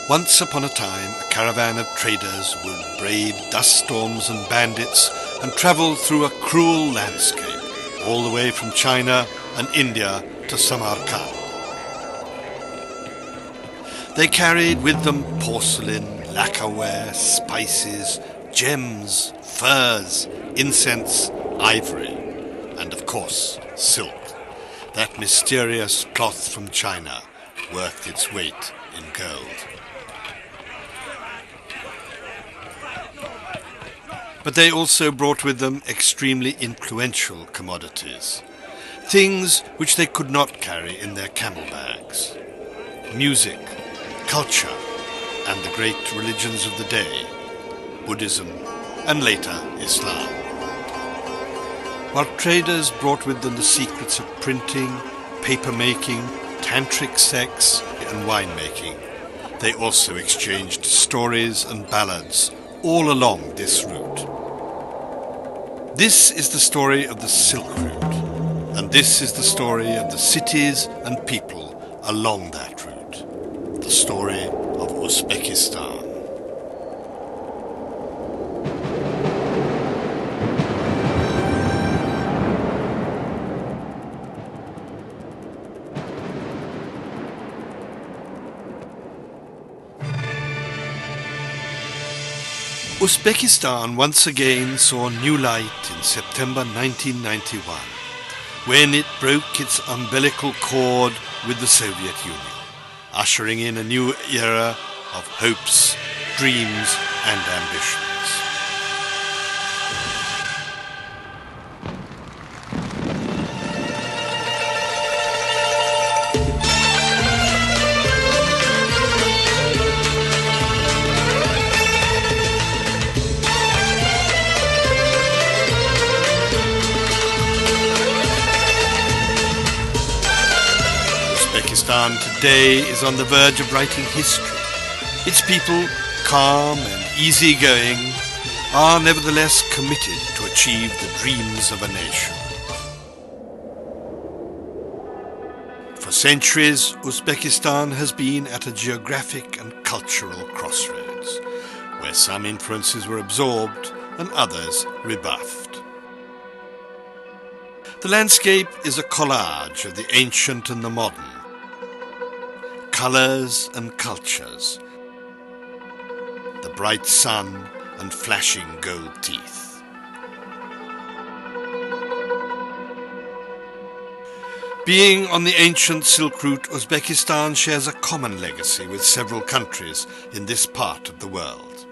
Once upon a time, a caravan of traders would brave dust storms and bandits and travel through a cruel landscape, all the way from China and India to Samarkand. They carried with them porcelain, lacquerware, spices, gems, furs, incense, ivory, and of course, silk, that mysterious cloth from China, worth its weight in gold. But they also brought with them extremely influential commodities, things which they could not carry in their camel bags: music, culture, and the great religions of the day, Buddhism and later Islam. While traders brought with them the secrets of printing, paper-making, tantric sex, and wine-making, they also exchanged stories and ballads all along this route. This is the story of the Silk Route, and this is the story of the cities and people along that route, the story of Uzbekistan. Uzbekistan once again saw new light in September 1991, when it broke its umbilical cord with the Soviet Union, ushering in a new era of hopes, dreams, and ambitions. Uzbekistan today is on the verge of writing history. Its people, calm and easygoing, are nevertheless committed to achieve the dreams of a nation. For centuries, Uzbekistan has been at a geographic and cultural crossroads, where some influences were absorbed and others rebuffed. The landscape is a collage of the ancient and the modern, colours and cultures, the bright sun and flashing gold teeth. Being on the ancient Silk Route, Uzbekistan shares a common legacy with several countries in this part of the world.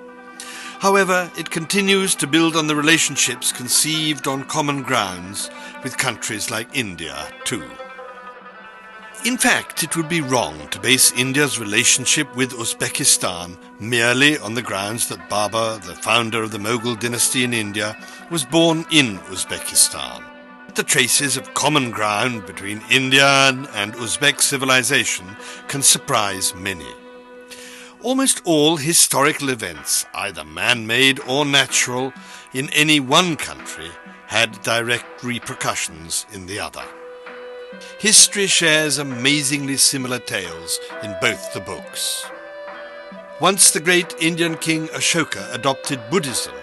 However, it continues to build on the relationships conceived on common grounds with countries like India too. In fact, it would be wrong to base India's relationship with Uzbekistan merely on the grounds that Babur, the founder of the Mughal dynasty in India, was born in Uzbekistan. The traces of common ground between Indian and Uzbek civilization can surprise many. Almost all historical events, either man-made or natural, in any one country had direct repercussions in the other. History shares amazingly similar tales in both the books. Once the great Indian king Ashoka adopted Buddhism,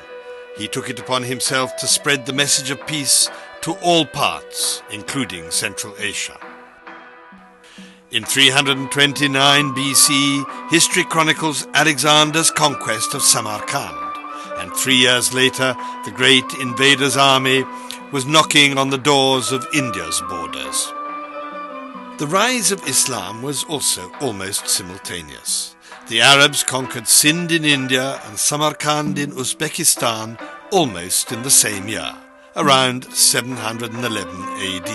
he took it upon himself to spread the message of peace to all parts, including Central Asia. In 329 BC, history chronicles Alexander's conquest of Samarkand, and 3 years later, the great invader's army was knocking on the doors of India's borders. The rise of Islam was also almost simultaneous. The Arabs conquered Sindh in India and Samarkand in Uzbekistan almost in the same year, around 711 AD.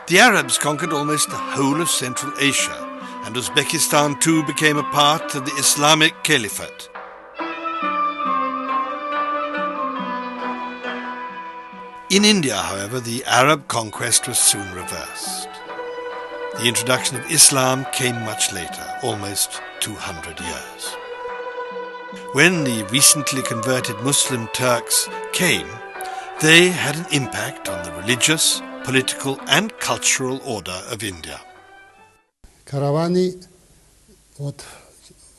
The Arabs conquered almost the whole of Central Asia, and Uzbekistan too became a part of the Islamic Caliphate. In India, however, the Arab conquest was soon reversed. The introduction of Islam came much later, almost 200 years. When the recently converted Muslim Turks came, they had an impact on the religious, political and cultural order of India. Karavani Вот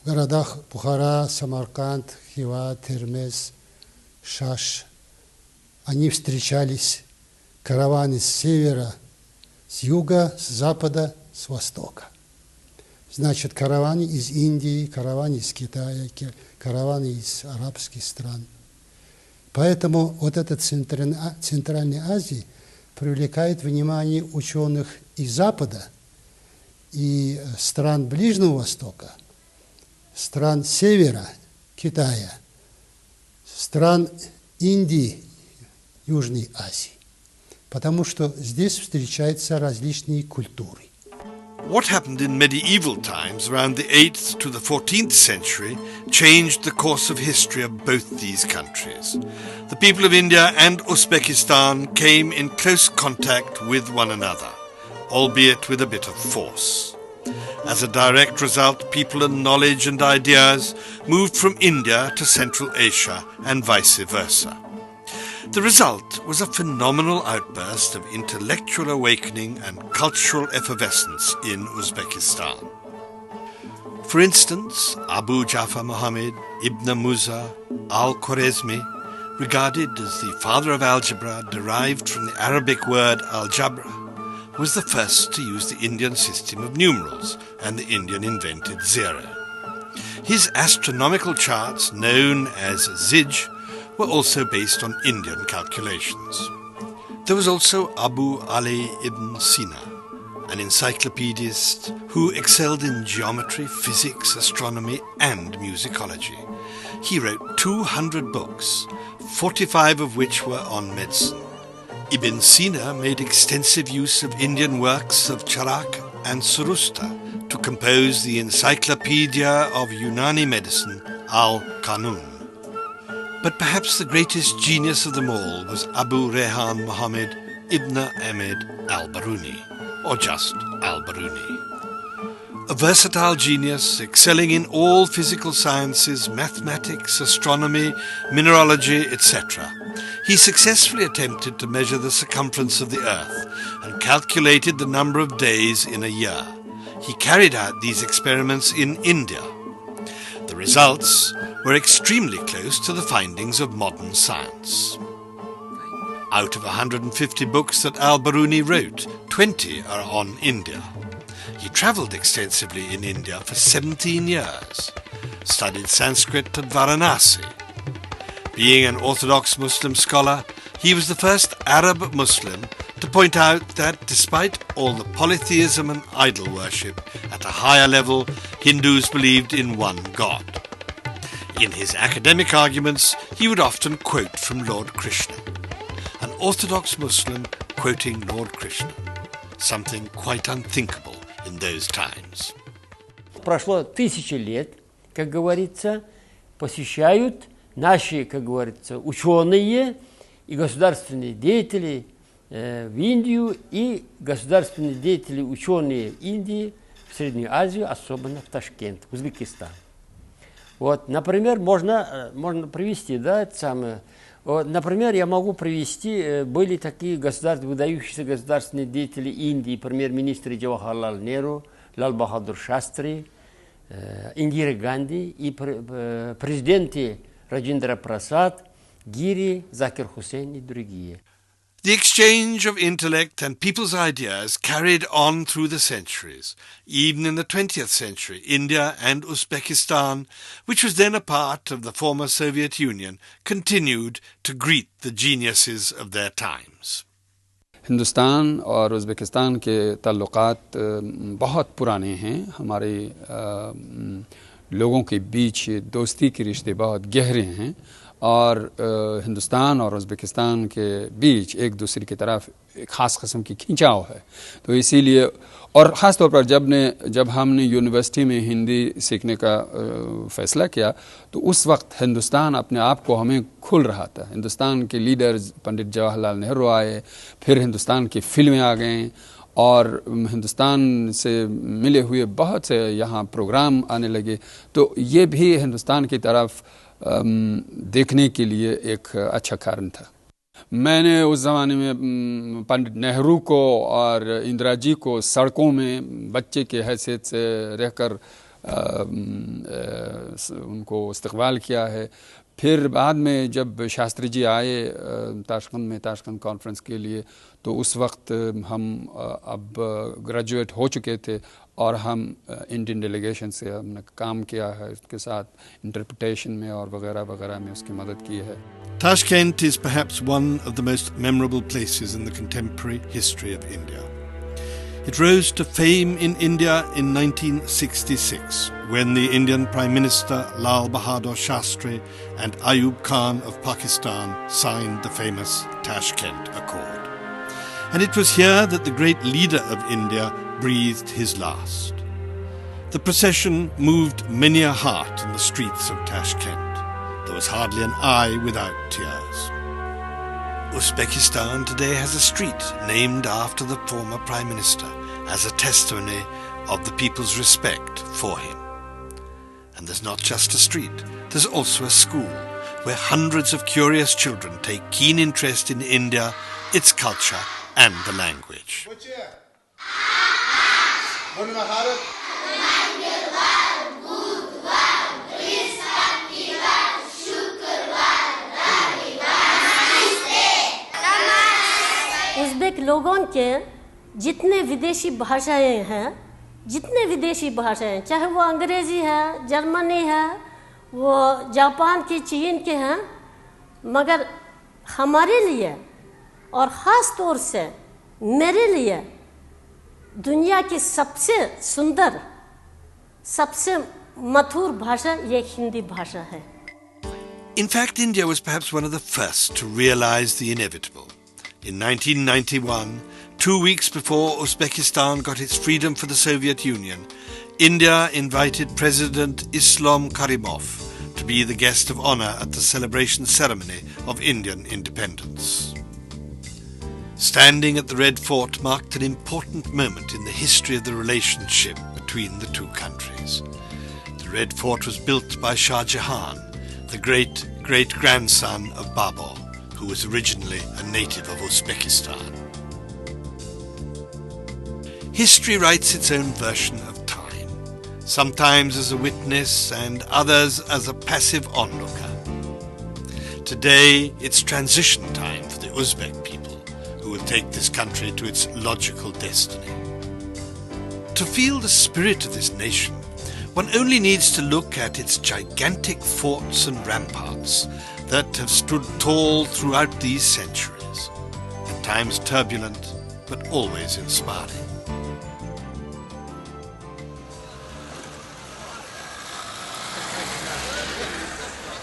в городах Бухара, Самарканд, Хива, Термез, Шаш, они встречались, караваны с севера, с юга, с запада, с востока. Значит, караваны из Индии, караваны из Китая, караваны из арабских стран. Поэтому вот этот Центральной Азии привлекает внимание ученых и Запада, и стран Ближнего Востока, стран Севера, Китая, стран Индии, Южной Азии. Потому что здесь встречаются различные культуры. What happened in medieval times around the 8th to the 14th century changed the course of history of both these countries. The people of India and Uzbekistan came in close contact with one another, albeit with a bit of force. As a direct result, people and knowledge and ideas moved from India to Central Asia and vice versa. The result was a phenomenal outburst of intellectual awakening and cultural effervescence in Uzbekistan. For instance, Abu Jafar Muhammad Ibn Musa al-Khwarizmi, regarded as the father of algebra derived from the Arabic word al-jabra, was the first to use the Indian system of numerals, and the Indian invented zero. His astronomical charts, known as Zij, were also based on Indian calculations. There was also Abu Ali ibn Sina, an encyclopedist who excelled in geometry, physics, astronomy, and musicology. He wrote 200 books, 45 of which were on medicine. Ibn Sina made extensive use of Indian works of Charak and Surusta to compose the Encyclopedia of Unani Medicine, Al-Qanun. But perhaps the greatest genius of them all was Abu Rehan Muhammad Ibn Ahmed al-Biruni, or just al-Biruni. A versatile genius excelling in all physical sciences, mathematics, astronomy, mineralogy, etc., he successfully attempted to measure the circumference of the earth and calculated the number of days in a year. He carried out these experiments in India. The results were extremely close to the findings of modern science. Out of 150 books that al-Biruni wrote, 20 are on India. He travelled extensively in India for 17 years, studied Sanskrit at Varanasi. Being an Orthodox Muslim scholar, he was the first Arab Muslim to point out that despite all the polytheism and idol worship, at a higher level, Hindus believed in one God. In his academic arguments, he would often quote from Lord Krishna. An Orthodox Muslim quoting Lord Krishna, something quite unthinkable in those times. Прошло 1000 лет, как говорится, посещают наши, как говорится, ученые и государственные деятели в Индию и государственные деятели, ученые Индии в Среднюю Азию, особенно в Ташкент, Узбекистан. Вот, например, можно привести, да, это самое. Вот, например, я могу привести, были такие выдающиеся государственные деятели Индии, премьер-министры Джавахарлал Неру, Лал Бахадур Шастри, Индира Ганди и президенты Раджиндра Прасад, Гири, Закир Хусейн и другие. The exchange of intellect and people's ideas carried on through the centuries. Even in the 20th century, India and Uzbekistan, which was then a part of the former Soviet Union, continued to greet the geniuses of their times. Hindustan और Uzbekistan के ताल्लुकात बहुत पुराने हैं. हमारे लोगों के बीच दोस्ती के रिश्ते बहुत गहरे हैं और हिंदुस्तान और उज़्बेकिस्तान के बीच एक दूसरे की तरफ एक ख़ास किस्म की खिंचाव है. तो इसीलिए और ख़ास तौर पर जब हमने यूनिवर्सिटी में हिंदी सीखने का फ़ैसला किया तो उस वक्त हिंदुस्तान अपने आप को हमें खुल रहा था. हिंदुस्तान के लीडर्स पंडित जवाहरलाल नेहरू आए, फिर हिंदुस्तान की फ़िल्में आ गईं और हिंदुस्तान से मिले हुए बहुत से यहाँ प्रोग्राम आने लगे. तो ये भी हिंदुस्तान की तरफ देखने के लिए एक अच्छा कारण था. मैंने उस ज़माने में पंडित नेहरू को और इंदिरा जी को सड़कों में बच्चे के हैसियत से रहकर उनको इस्तकबाल किया है। फिर बाद में जब शास्त्री जी आए ताशकंद कॉन्फ्रेंस के लिए, तो उस वक्त हम अब ग्रेजुएट हो चुके थे और हम इंडियन डेलीगेशन से हमने काम किया है, उसके साथ इंटरप्रिटेशन में और वगैरह वगैरह में उसकी मदद की है। Tashkent is perhaps one of the most memorable places in the contemporary history of India. It rose to fame in India in 1966 when the Indian Prime Minister Lal Bahadur Shastri and Ayub Khan of Pakistan signed the famous Tashkent Accord. And it was here that the great leader of India breathed his last. The procession moved many a heart in the streets of Tashkent. There was hardly an eye without tears. Uzbekistan today has a street named after the former Prime Minister as a testimony of the people's respect for him. And there's not just a street, there's also a school where hundreds of curious children take keen interest in India, its culture and the language. Uzbek लोगों के जितने विदेशी भाषाएं हैं, चाहे वो अंग्रेज़ी है, जर्मनी है, वो जापान की, चीन के हैं, मगर हमारे लिए और ख़ास तौर से मेरे लिए दुनिया की सबसे सुंदर, सबसे मधुर भाषा ये हिंदी भाषा है. In fact, India was perhaps one of the first to realize the inevitable. In 1991, 2 weeks before Uzbekistan got its freedom from the Soviet Union, India invited President Islom Karimov to be the guest of honor at the celebration ceremony of Indian independence. Standing at the Red Fort marked an important moment in the history of the relationship between the two countries. The Red Fort was built by Shah Jahan, the great-great-grandson of Babur, who was originally a native of Uzbekistan. History writes its own version of time, sometimes as a witness and others as a passive onlooker. Today, it's transition time for the Uzbek people, who will take this country to its logical destiny. To feel the spirit of this nation, one only needs to look at its gigantic forts and ramparts that have stood tall throughout these centuries, at times turbulent, but always inspiring.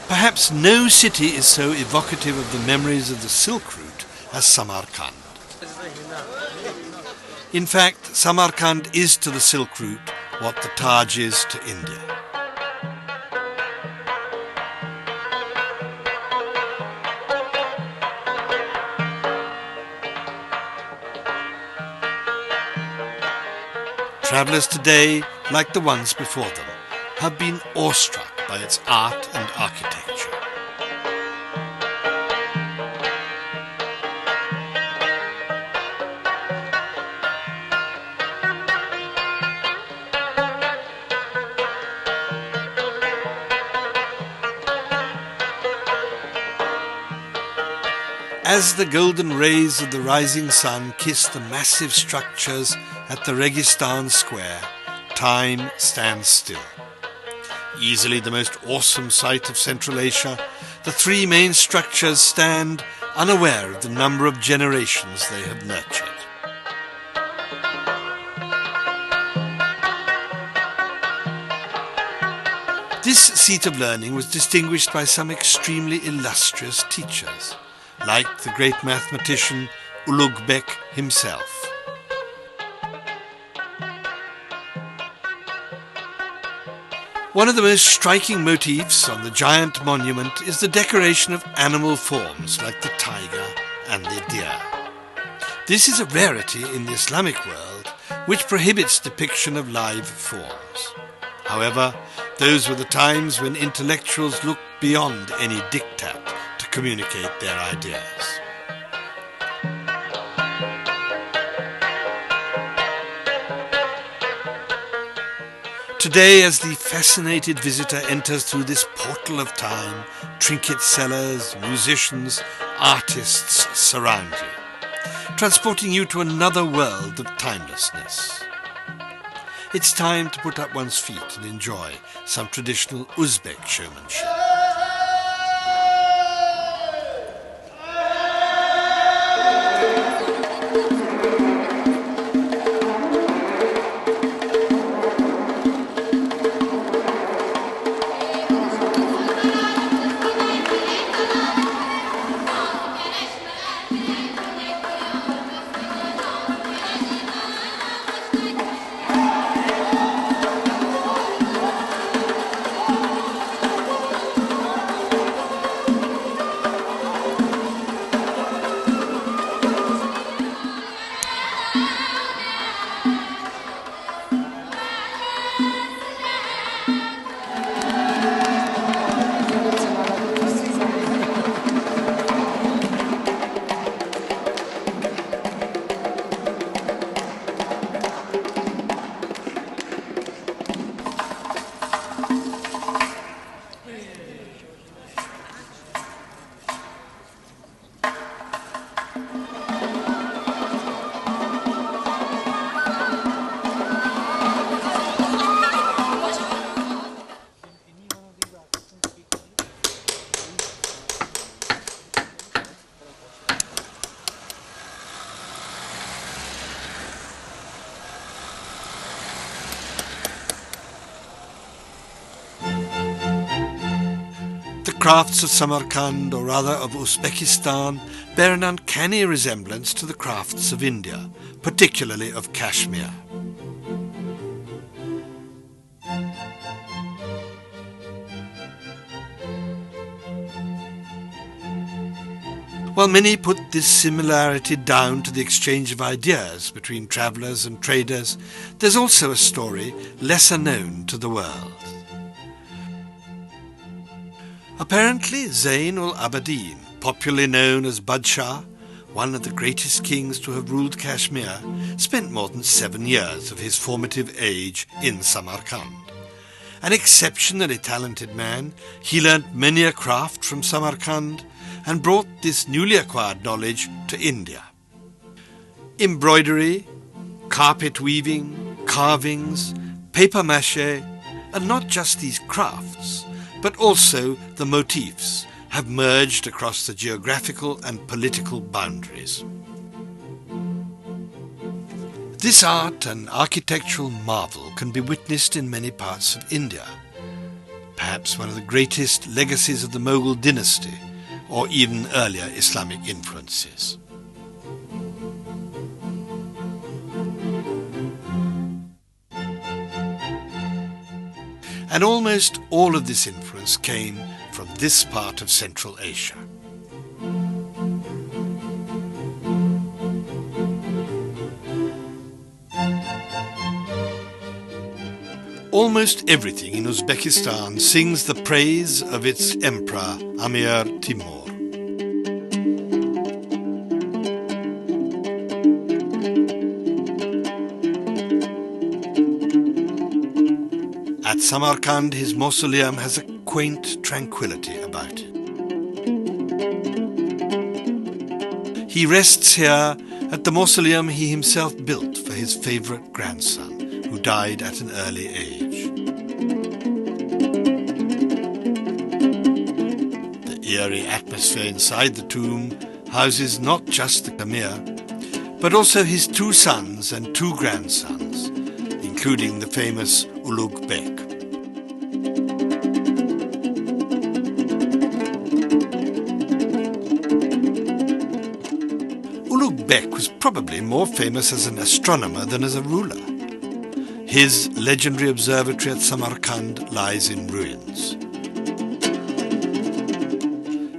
Perhaps no city is so evocative of the memories of the Silk Route as Samarkand. In fact, Samarkand is to the Silk Route what the Taj is to India. Travellers today, like the ones before them, have been awestruck by its art and architecture. As the golden rays of the rising sun kiss the massive structures at the Registan Square, time stands still. Easily the most awesome sight of Central Asia, the three main structures stand unaware of the number of generations they have nurtured. This seat of learning was distinguished by some extremely illustrious teachers, like the great mathematician Ulugbek himself. One of the most striking motifs on the giant monument is the decoration of animal forms like the tiger and the deer. This is a rarity in the Islamic world which prohibits depiction of live forms. However, those were the times when intellectuals looked beyond any diktat to communicate their ideas. Today, as the fascinated visitor enters through this portal of time, trinket sellers, musicians, artists surround you, transporting you to another world of timelessness. It's time to put up one's feet and enjoy some traditional Uzbek showmanship. The crafts of Samarkand, or rather of Uzbekistan, bear an uncanny resemblance to the crafts of India, particularly of Kashmir. While many put this similarity down to the exchange of ideas between travellers and traders, there's also a story lesser known to the world. Apparently, Zain ul-Abidin, popularly known as Badshah, one of the greatest kings to have ruled Kashmir, spent more than 7 years of his formative age in Samarkand. An exceptionally talented man, he learnt many a craft from Samarkand and brought this newly acquired knowledge to India. Embroidery, carpet weaving, carvings, papier-mâché, and not just these crafts, but also the motifs have merged across the geographical and political boundaries. This art and architectural marvel can be witnessed in many parts of India, perhaps one of the greatest legacies of the Mughal dynasty, or even earlier Islamic influences. And almost all of this influence came from this part of Central Asia. Almost everything in Uzbekistan sings the praise of its emperor, Amir Timur. At Samarkand, his mausoleum has a quaint tranquility about it. He rests here at the mausoleum he himself built for his favourite grandson, who died at an early age. The eerie atmosphere inside the tomb houses not just the Amir, but also his 2 sons and 2 grandsons, including the famous Ulugh Bek. Ulugh Bek was probably more famous as an astronomer than as a ruler. His legendary observatory at Samarkand lies in ruins.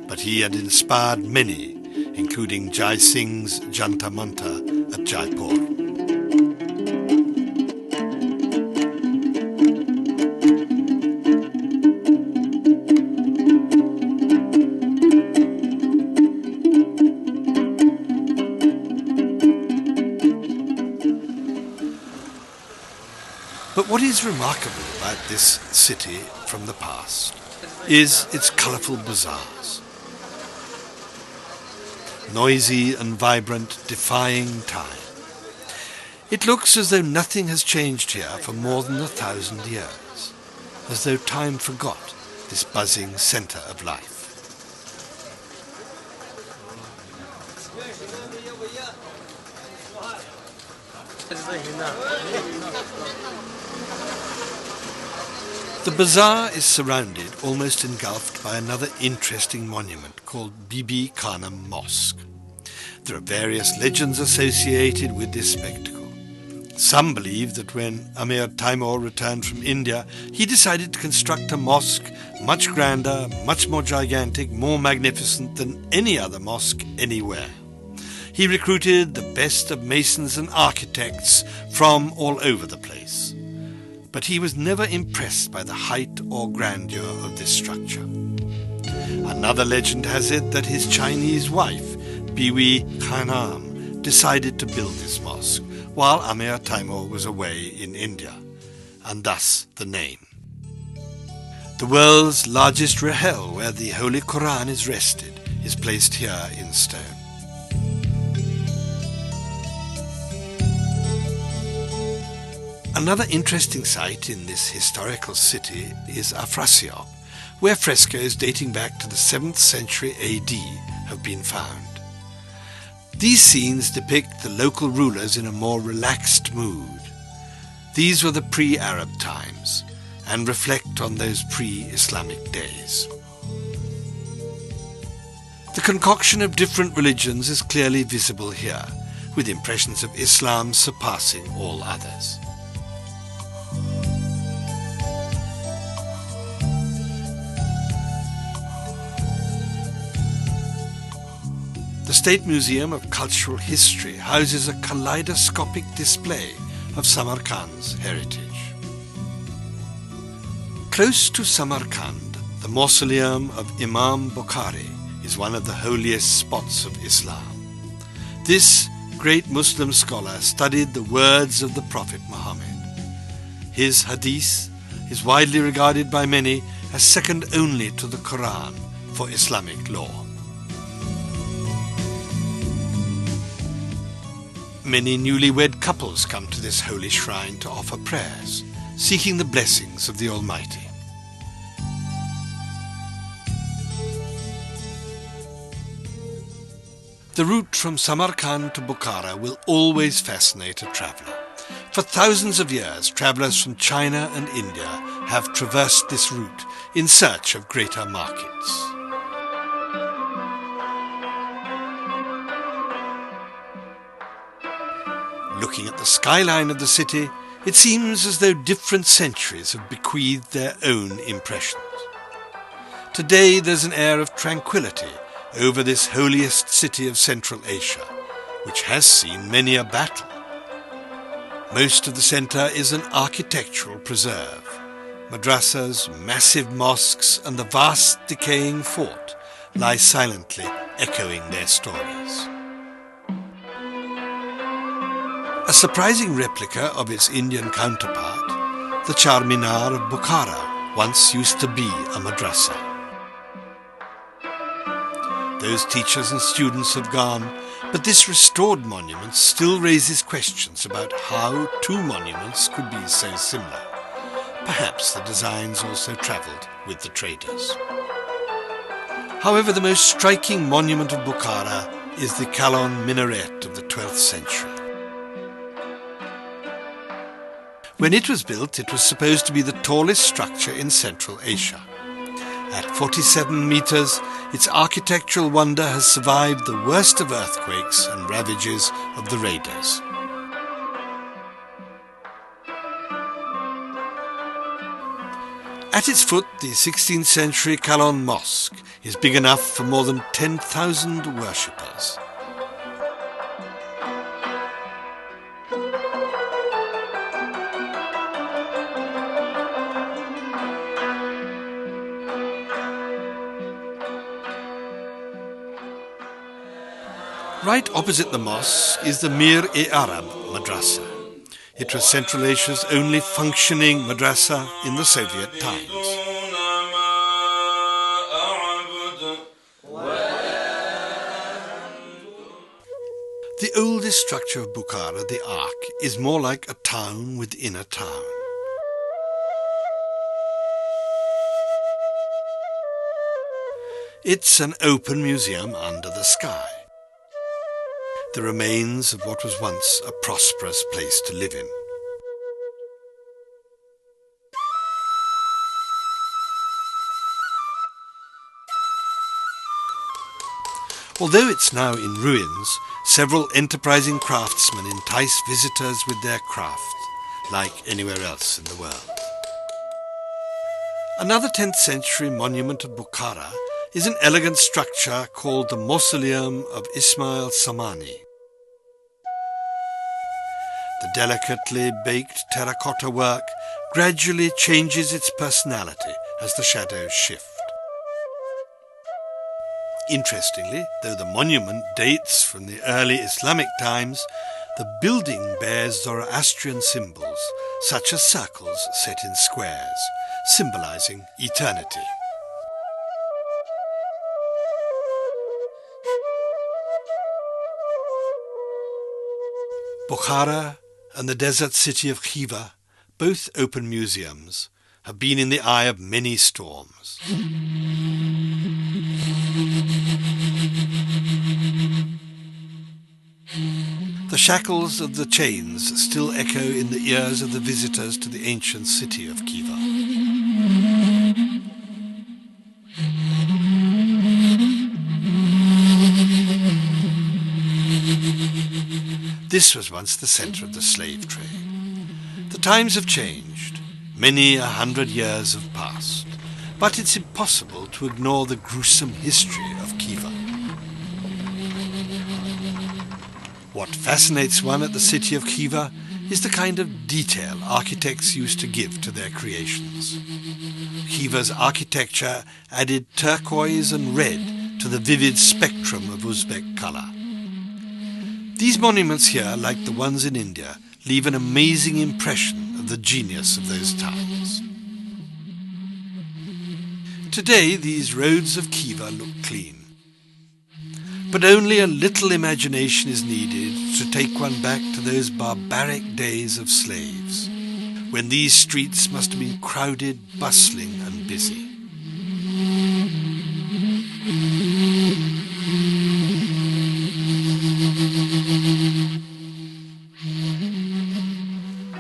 But he had inspired many, including Jai Singh's Jantar Mantar at Jaipur. But what is remarkable about this city from the past is its colourful bazaars. Noisy and vibrant, defying time. It looks as though nothing has changed here for more than 1,000 years, as though time forgot this buzzing centre of life. The bazaar is surrounded, almost engulfed, by another interesting monument called Bibi Khanum Mosque. There are various legends associated with this spectacle. Some believe that when Amir Timur returned from India, he decided to construct a mosque much grander, much more gigantic, more magnificent than any other mosque anywhere. He recruited the best of masons and architects from all over the place. But he was never impressed by the height or grandeur of this structure. Another legend has it that his Chinese wife, Bibi Khanum, decided to build this mosque while Amir Timur was away in India, and thus the name. The world's largest Rahel, where the Holy Quran is rested, is placed here in stone. Another interesting site in this historical city is Afrasiab, where frescoes dating back to the 7th century AD have been found. These scenes depict the local rulers in a more relaxed mood. These were the pre-Arab times and reflect on those pre-Islamic days. The concoction of different religions is clearly visible here, with impressions of Islam surpassing all others. The State Museum of Cultural History houses a kaleidoscopic display of Samarkand's heritage. Close to Samarkand, the mausoleum of Imam Bukhari is one of the holiest spots of Islam. This great Muslim scholar studied the words of the Prophet Muhammad. His hadith is widely regarded by many as second only to the Quran for Islamic law. Many newlywed couples come to this holy shrine to offer prayers, seeking the blessings of the Almighty. The route from Samarkand to Bukhara will always fascinate a traveller. For thousands of years, travellers from China and India have traversed this route in search of greater markets. Looking at the skyline of the city, it seems as though different centuries have bequeathed their own impressions. Today there's an air of tranquility over this holiest city of Central Asia, which has seen many a battle. Most of the centre is an architectural preserve. Madrasas, massive mosques and the vast decaying fort lie silently echoing their stories. A surprising replica of its Indian counterpart, the Charminar of Bukhara, once used to be a madrasa. Those teachers and students have gone, but this restored monument still raises questions about how two monuments could be so similar. Perhaps the designs also travelled with the traders. However, the most striking monument of Bukhara is the Kalon minaret of the 12th century. When it was built, it was supposed to be the tallest structure in Central Asia. At 47 meters, its architectural wonder has survived the worst of earthquakes and ravages of the raiders. At its foot, the 16th century Kalon Mosque is big enough for more than 10,000 worshippers. Right opposite the mosque is the Mir-e-Arab Madrasa. It was Central Asia's only functioning madrasa in the Soviet times. The oldest structure of Bukhara, the Ark, is more like a town within a town. It's an open museum under the sky. The remains of what was once a prosperous place to live in. Although it's now in ruins, several enterprising craftsmen entice visitors with their craft, like anywhere else in the world. Another 10th century monument of Bukhara is an elegant structure called the Mausoleum of Ismail Samani. The delicately baked terracotta work gradually changes its personality as the shadows shift. Interestingly, though the monument dates from the early Islamic times, the building bears Zoroastrian symbols, such as circles set in squares, symbolizing eternity. Bukhara and the desert city of Khiva, both open museums, have been in the eye of many storms. The shackles of the chains still echo in the ears of the visitors to the ancient city of Khiva. This was once the center of the slave trade. The times have changed. Many 100 years have passed. But it's impossible to ignore the gruesome history of Khiva. What fascinates one at the city of Khiva is the kind of detail architects used to give to their creations. Khiva's architecture added turquoise and red to the vivid spectrum of Uzbek color. These monuments here, like the ones in India, leave an amazing impression of the genius of those times. Today, these roads of Khiva look clean. But only a little imagination is needed to take one back to those barbaric days of slaves, when these streets must have been crowded, bustling and busy.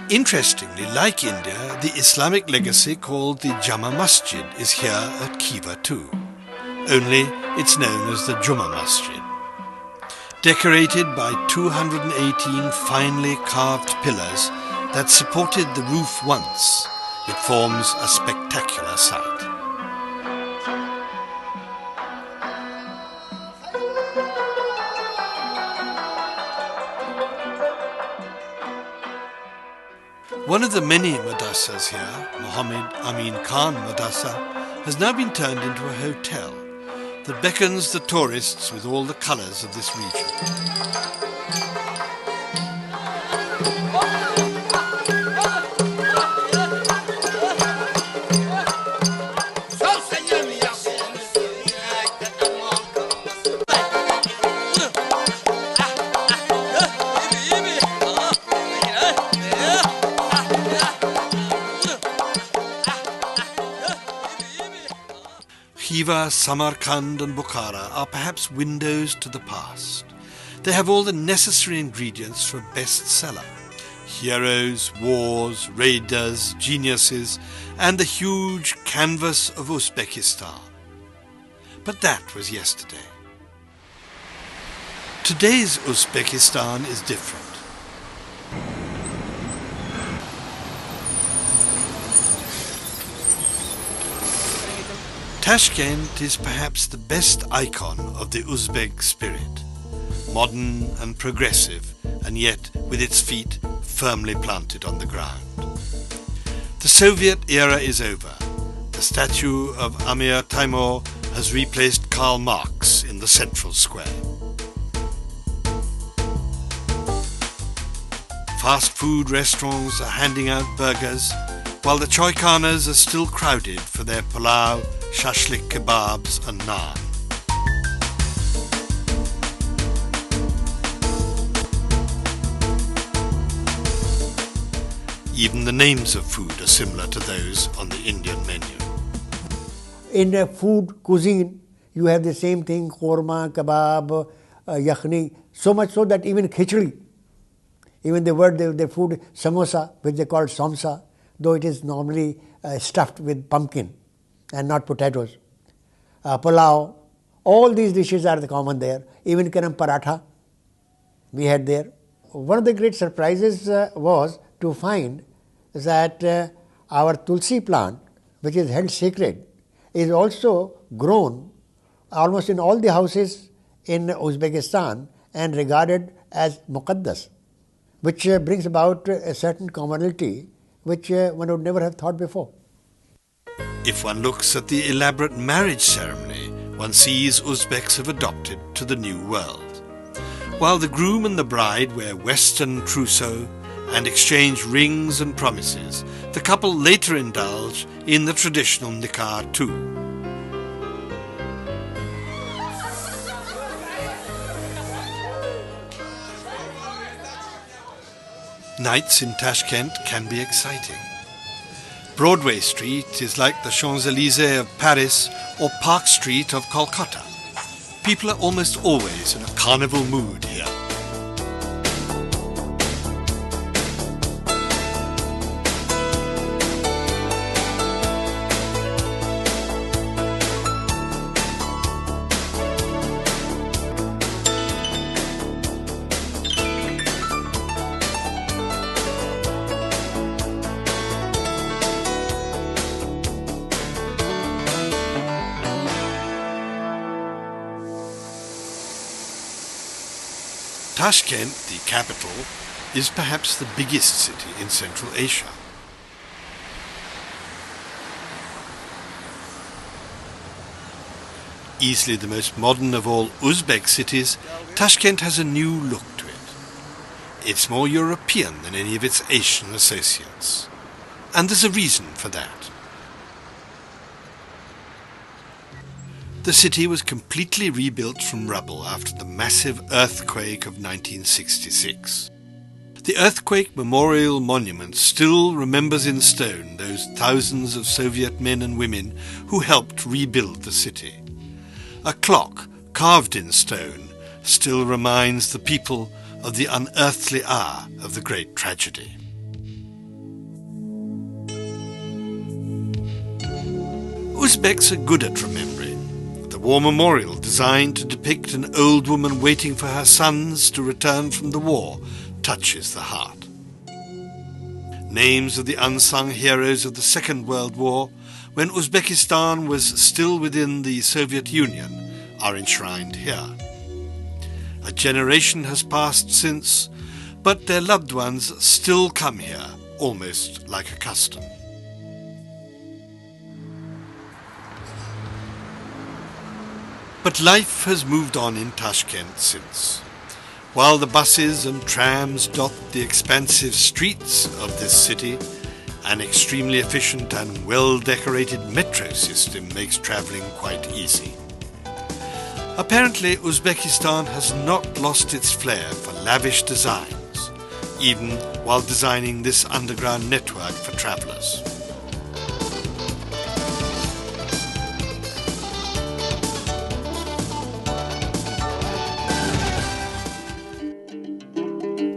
Interestingly, like India, the Islamic legacy called the Jama Masjid is here at Khiva too. Only it's known as the Juma Masjid. Decorated by 218 finely carved pillars that supported the roof once, it forms a spectacular sight. One of the many madrasas here, Muhammad Amin Khan Madrasa, has now been turned into a hotel that beckons the tourists with all the colours of this region. Khiva, Samarkand and Bukhara are perhaps windows to the past. They have all the necessary ingredients for a bestseller. Heroes, wars, raiders, geniuses, and the huge canvas of Uzbekistan. But that was yesterday. Today's Uzbekistan is different. Tashkent is perhaps the best icon of the Uzbek spirit, modern and progressive, and yet with its feet firmly planted on the ground. The Soviet era is over. The statue of Amir Timur has replaced Karl Marx in the central square. Fast food restaurants are handing out burgers, while the choykhanas are still crowded for their pulao, shashlik kebabs and naan. Even the names of food are similar to those on the Indian menu. In food cuisine, you have the same thing, korma, kebab, yakhni, so much so that even khichdi, even the word, the food samosa, which they call samsa, though it is normally stuffed with pumpkin and not potatoes. Pulao, all these dishes are common there. Even karam paratha we had there. One of the great surprises was to find that our tulsi plant, which is held sacred, is also grown almost in all the houses in Uzbekistan and regarded as muqaddas, which brings about a certain commonality which one would never have thought before. If one looks at the elaborate marriage ceremony, one sees Uzbeks have adopted to the new world. While the groom and the bride wear Western trousseau and exchange rings and promises, the couple later indulge in the traditional nikah too. Nights in Tashkent can be exciting. Broadway Street is like the Champs-Élysées of Paris or Park Street of Kolkata. People are almost always in a carnival mood here. Tashkent, the capital, is perhaps the biggest city in Central Asia. Easily the most modern of all Uzbek cities, Tashkent has a new look to it. It's more European than any of its Asian associates. And there's a reason for that. The city was completely rebuilt from rubble after the massive earthquake of 1966. The earthquake memorial monument still remembers in stone those thousands of Soviet men and women who helped rebuild the city. A clock carved in stone still reminds the people of the unearthly hour of the great tragedy. Uzbeks are good at remembering. The war memorial, designed to depict an old woman waiting for her sons to return from the war, touches the heart. Names of the unsung heroes of the Second World War, when Uzbekistan was still within the Soviet Union, are enshrined here. A generation has passed since, but their loved ones still come here, almost like a custom. But life has moved on in Tashkent since. While the buses and trams dot the expansive streets of this city, an extremely efficient and well-decorated metro system makes travelling quite easy. Apparently, Uzbekistan has not lost its flair for lavish designs, even while designing this underground network for travellers.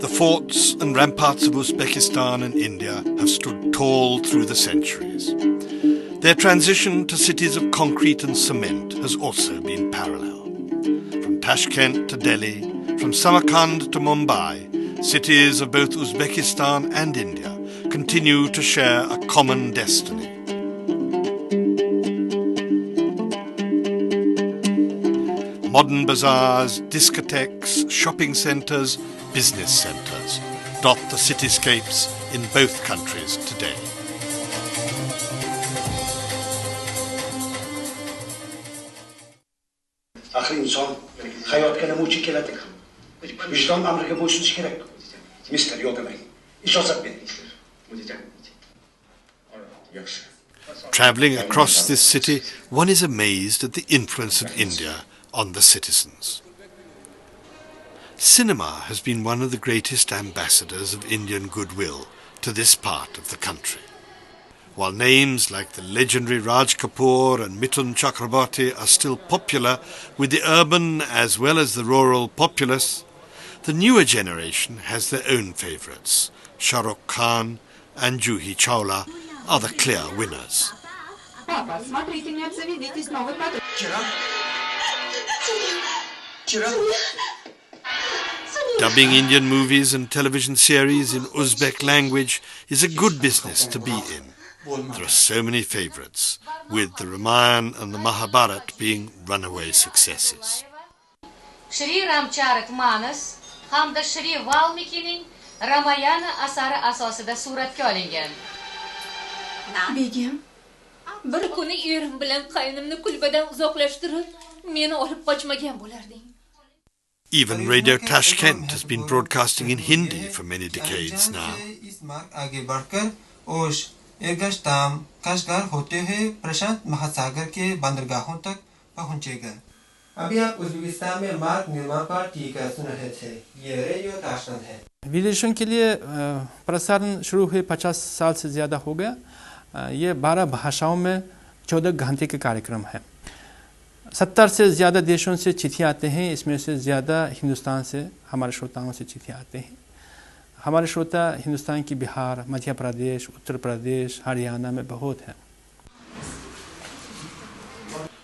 The forts and ramparts of Uzbekistan and India have stood tall through the centuries. Their transition to cities of concrete and cement has also been parallel. From Tashkent to Delhi, from Samarkand to Mumbai, cities of both Uzbekistan and India continue to share a common destiny. Modern bazaars, discotheques, shopping centres, business centres dot the cityscapes in both countries today. آخر insan hayot kana muçi kelatek. Vicdan amrike boysunuz gerek. Mister yodemeyin. Travelling across this city, one is amazed at the influence of India on the citizens. Cinema has been one of the greatest ambassadors of Indian goodwill to this part of the country. While names like the legendary Raj Kapoor and Mithun Chakraborty are still popular with the urban as well as the rural populace, the newer generation has their own favourites. Shah Rukh Khan and Juhi Chawla are the clear winners. Dubbing Indian movies and television series in Uzbek language is a good business to be in. There are so many favourites, with the Ramayana and the Mahabharata being runaway successes. Shri Ramcharit Manas hamda Shri Valmikining Ramayana asari asosida suratga olingan. Begim, bir kuni erim bilan qaynimni kulbadan uzoqlashtirib, meni olib qochmagan bo'larding. Even Radio Tashkent has been broadcasting in Hindi for many decades now. विदेशों के लिए प्रसारण शुरू हुए 50 साल से ज़्यादा हो गया। ये 12 भाषाओं में 14 घंटे के कार्यक्रम है। 70 से ज़्यादा देशों से चिट्ठियाँ आते हैं, इसमें से ज़्यादा हिंदुस्तान से हमारे श्रोताओं से चिट्ठियाँ आते हैं। हमारे श्रोता हिंदुस्तान की बिहार, मध्य प्रदेश, उत्तर प्रदेश, हरियाणा में बहुत हैं।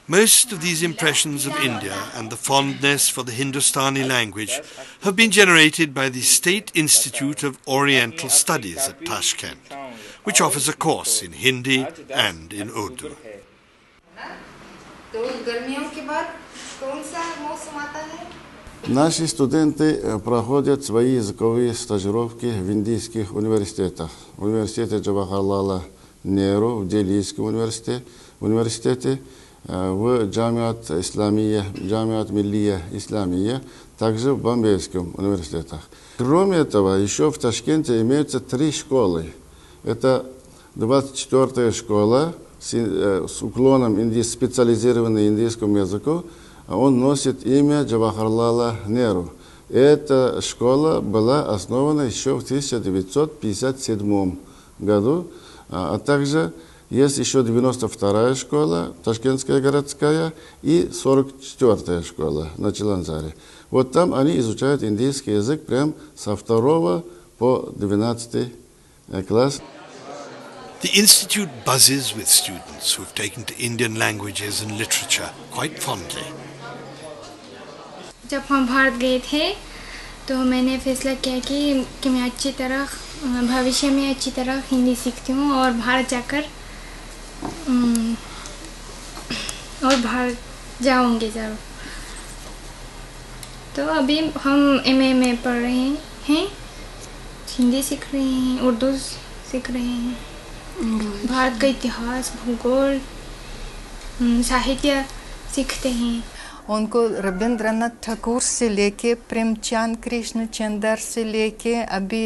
Most of these impressions of India and the fondness for the Hindustani language have been generated by the State Institute of Oriental Studies at Tashkent, which offers a course in Hindi and in Urdu. Наши студенты проходят свои языковые стажировки в индийских университетах. В университете Джавахарлала Неру, в Делийском университете, в Джамиат Исламия, Джамиат Миллия Исламия, также в Бомбейском университете. Кроме этого, еще в Ташкенте имеются 3 школы. Это 24-я школа с уклоном специализированной индийскому языку. Он носит имя Джавахарлала Неру. Эта школа была основана еще в 1957 году, а также есть еще 92-я школа, Ташкентская городская, и 44-я школа на Чиланзаре. Вот там они изучают индийский язык прям со 2 по 12 класс. The Institute buzzes with students who have taken to Indian languages and literature quite fondly. जब हम भारत गए थे तो मैंने फैसला किया कि मैं अच्छी तरह भविष्य में अच्छी तरह हिंदी सीखती हूँ और भारत जाऊँगी ज़रूर। तो अभी हम एमए में पढ़ रहे हैं, हिंदी सीख रहे हैं, उर्दू सीख रहे हैं, भारत का इतिहास, भूगोल, साहित्य सीखते हैं। उनको रविंद्रनाथ ठाकुर से लेके प्रेमचंद कृष्ण चंद्र से लेके अभी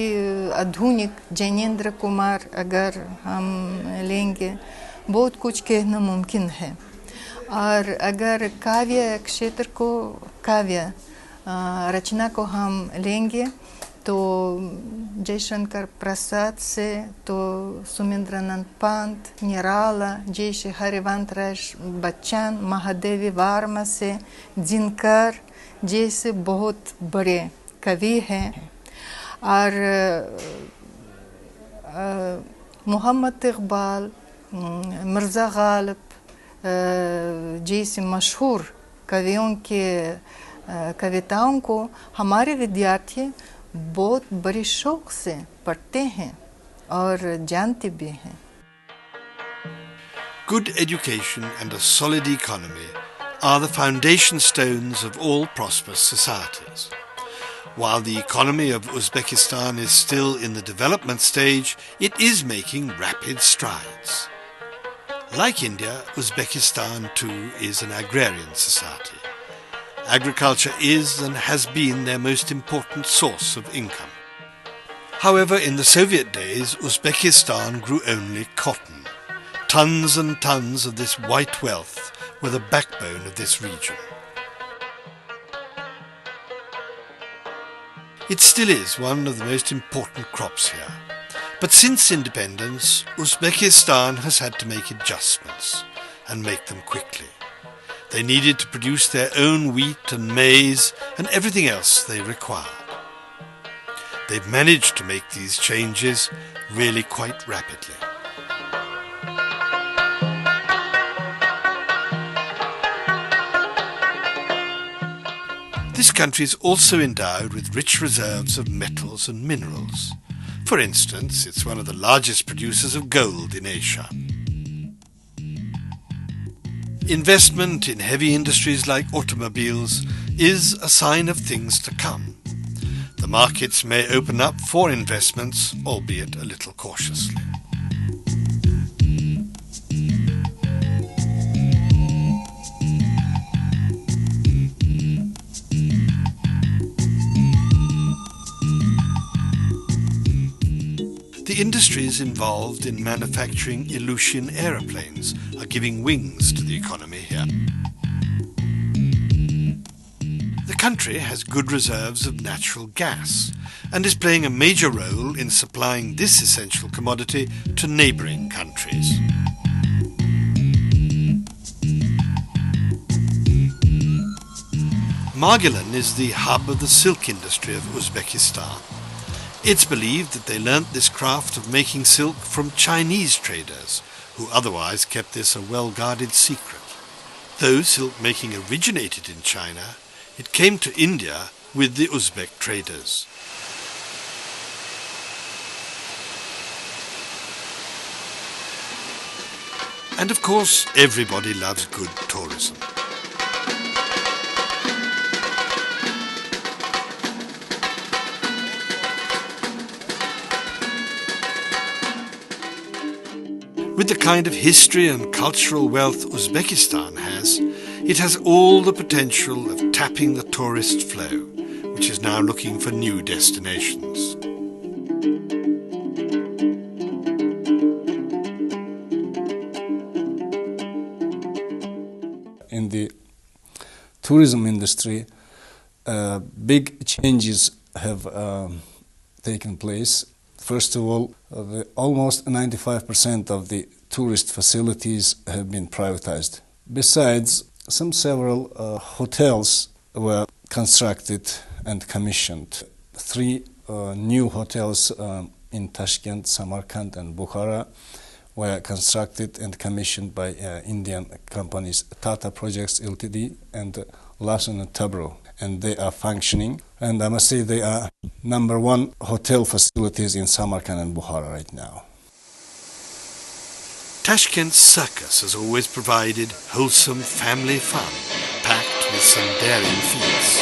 आधुनिक जैनेंद्र कुमार अगर हम लेंगे, बहुत कुछ कहना मुमकिन है। और अगर काव्य क्षेत्र को, काव्य रचना को हम लेंगे तो जयशंकर प्रसाद से तो सुमेंद्रनाथ पंत, निराला, जैसे हरिवंश राय बच्चन, महादेवी वर्मा से दिनकर जैसे बहुत बड़े कवि हैं। और मोहम्मद इकबाल, मिर्ज़ा गालिब जैसे मशहूर कवियों के कविताओं को हमारे विद्यार्थी बहुत बड़े शौक से पढ़ते हैं और जानते भी हैं। Good education and a solid economy are the foundation stones of all prosperous societies. While the economy of Uzbekistan is still in the development stage, it is making rapid strides. Like India, Uzbekistan too is an agrarian society. Agriculture is and has been their most important source of income. However, in the Soviet days, Uzbekistan grew only cotton. Tons and tons of this white wealth were the backbone of this region. It still is one of the most important crops here. But since independence, Uzbekistan has had to make adjustments, and make them quickly. They needed to produce their own wheat and maize and everything else they required. They've managed to make these changes really quite rapidly. This country is also endowed with rich reserves of metals and minerals. For instance, it's one of the largest producers of gold in Asia. Investment in heavy industries like automobiles is a sign of things to come. The markets may open up for investments, albeit a little cautiously. The industries involved in manufacturing Ilyushin aeroplanes are giving wings to the economy here. The country has good reserves of natural gas and is playing a major role in supplying this essential commodity to neighbouring countries. Margilan is the hub of the silk industry of Uzbekistan. It's believed that they learnt this craft of making silk from Chinese traders, who otherwise kept this a well-guarded secret. Though silk making originated in China, it came to India with the Uzbek traders. And of course, everybody loves good tourism. With the kind of history and cultural wealth Uzbekistan has, it has all the potential of tapping the tourist flow, which is now looking for new destinations. In the tourism industry, big changes have taken place. First of all, almost 95% of the tourist facilities have been privatized. Besides, several hotels were constructed and commissioned. 3 new hotels in Tashkent, Samarkand and Bukhara were constructed and commissioned by Indian companies Tata Projects Ltd and Larsen & Toubro, and they are functioning. And I must say they are #1 hotel facilities in Samarkand and Bukhara right now. Tashkent's circus has always provided wholesome family fun, packed with some daring feats.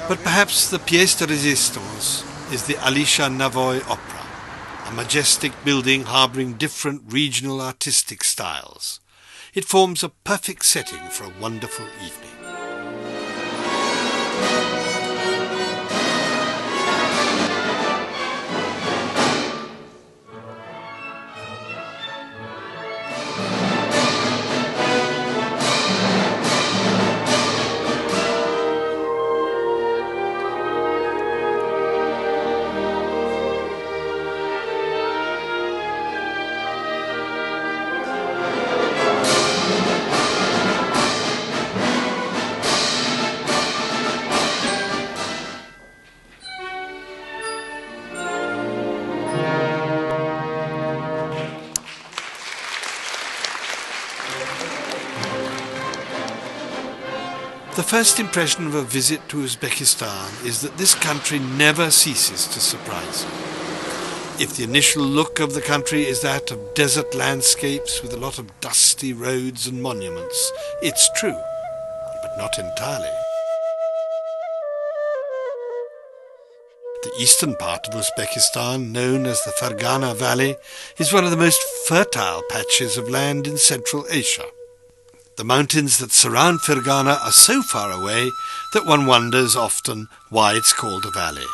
But perhaps the pièce de résistance is the Alisha Navoy Opera, a majestic building harbouring different regional artistic styles. It forms a perfect setting for a wonderful evening. The first impression of a visit to Uzbekistan is that this country never ceases to surprise you. If the initial look of the country is that of desert landscapes with a lot of dusty roads and monuments, it's true, but not entirely. The eastern part of Uzbekistan, known as the Fergana Valley, is one of the most fertile patches of land in Central Asia. The mountains that surround Fergana are so far away that one wonders often why it's called a valley.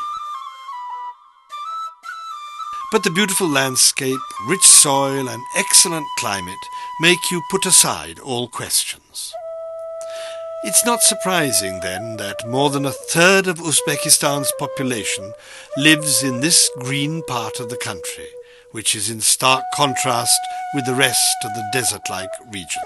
But the beautiful landscape, rich soil and excellent climate make you put aside all questions. It's not surprising then that more than a third of Uzbekistan's population lives in this green part of the country, which is in stark contrast with the rest of the desert-like regions.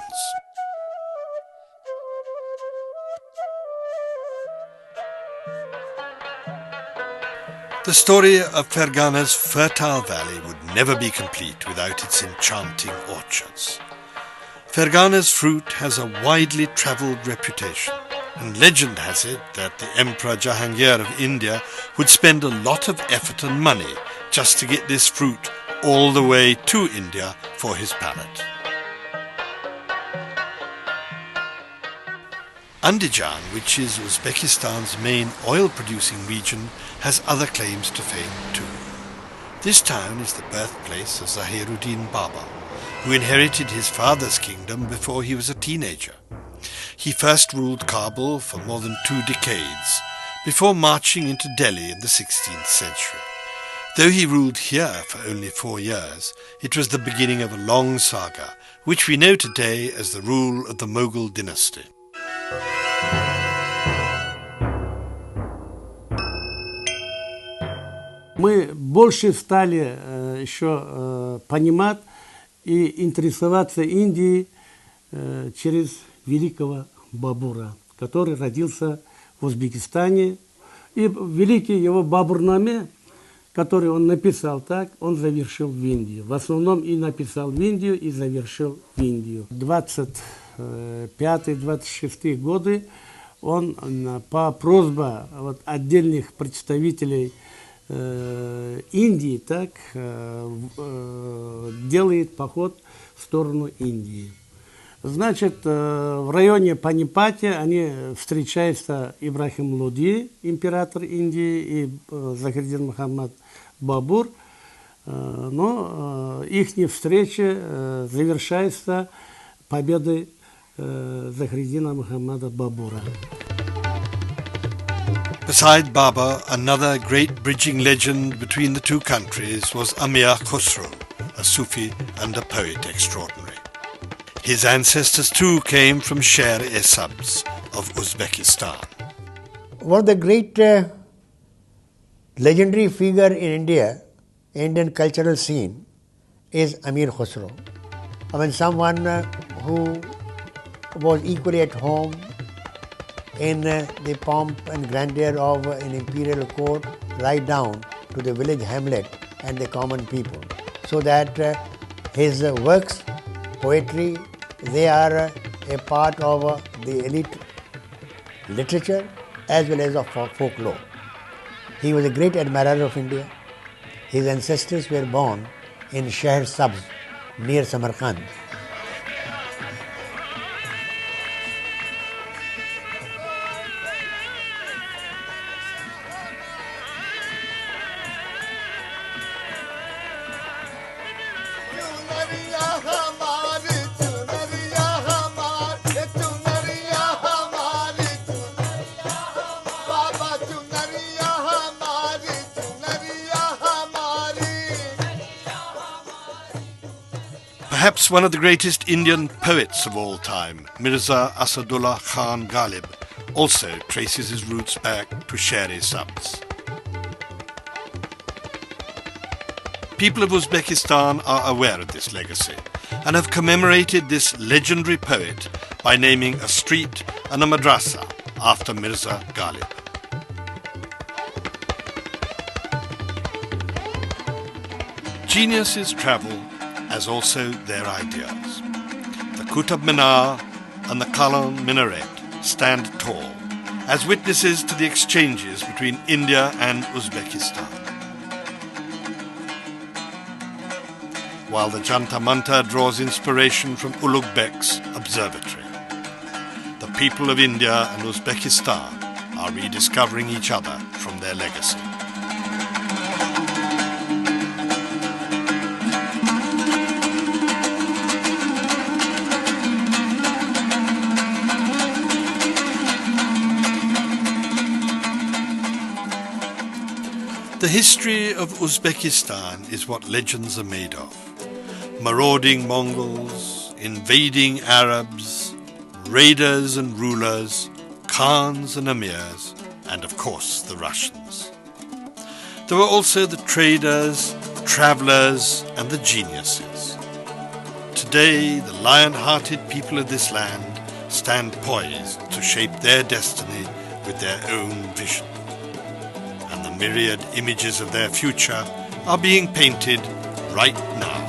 The story of Fergana's fertile valley would never be complete without its enchanting orchards. Fergana's fruit has a widely travelled reputation, and legend has it that the Emperor Jahangir of India would spend a lot of effort and money just to get this fruit all the way to India for his palate. Andijan, which is Uzbekistan's main oil-producing region, has other claims to fame too. This town is the birthplace of Zahiruddin Baba, who inherited his father's kingdom before he was a teenager. He first ruled Kabul for more than 2 decades, before marching into Delhi in the 16th century. Though he ruled here for only 4 years, it was the beginning of a long saga, which we know today as the rule of the Mughal dynasty. Мы больше стали еще понимать и интересоваться Индией через великого Бабура, который родился в Узбекистане. И великий его Бабурнаме, который он написал так, он завершил в Индию. В основном и написал в Индию, и завершил в Индию. 25-26 годы он по просьбе отдельных представителей Индии так делает поход в сторону Индии. Значит, в районе Панипати они встречаются Иброхим Лоди, император Индии, и Захирдин Мухаммад Бабур, но их встреча завершается победой Захирдина Мухаммада Бабура. Beside Baba, another great bridging legend between the two countries was Amir Khusro, a Sufi and a poet extraordinary. His ancestors too came from Sher-e-Sabz of Uzbekistan. One of the great legendary figure in India, Indian cultural scene, is Amir Khusro. I mean, someone who was equally at home in the pomp and grandeur of an imperial court, right down to the village hamlet and the common people. So that his works, poetry, they are a part of the elite literature as well as of folklore. He was a great admirer of India. His ancestors were born in Sher-e-Sabz near Samarkand. Perhaps one of the greatest Indian poets of all time, Mirza Asadullah Khan Ghalib, also traces his roots back to Sher-e-Sabz. People of Uzbekistan are aware of this legacy and have commemorated this legendary poet by naming a street and a madrasa after Mirza Ghalib. Geniuses travel as also their ideas. The Qutb Minar and the Qalam Minaret stand tall as witnesses to the exchanges between India and Uzbekistan. While the Jantar Mantar draws inspiration from Ulugh-Bek's observatory, the people of India and Uzbekistan are rediscovering each other from their legacy. The history of Uzbekistan is what legends are made of. Marauding Mongols, invading Arabs, raiders and rulers, Khans and Amirs, and of course the Russians. There were also the traders, travellers and the geniuses. Today the lion-hearted people of this land stand poised to shape their destiny with their own vision. And the myriad images of their future are being painted right now.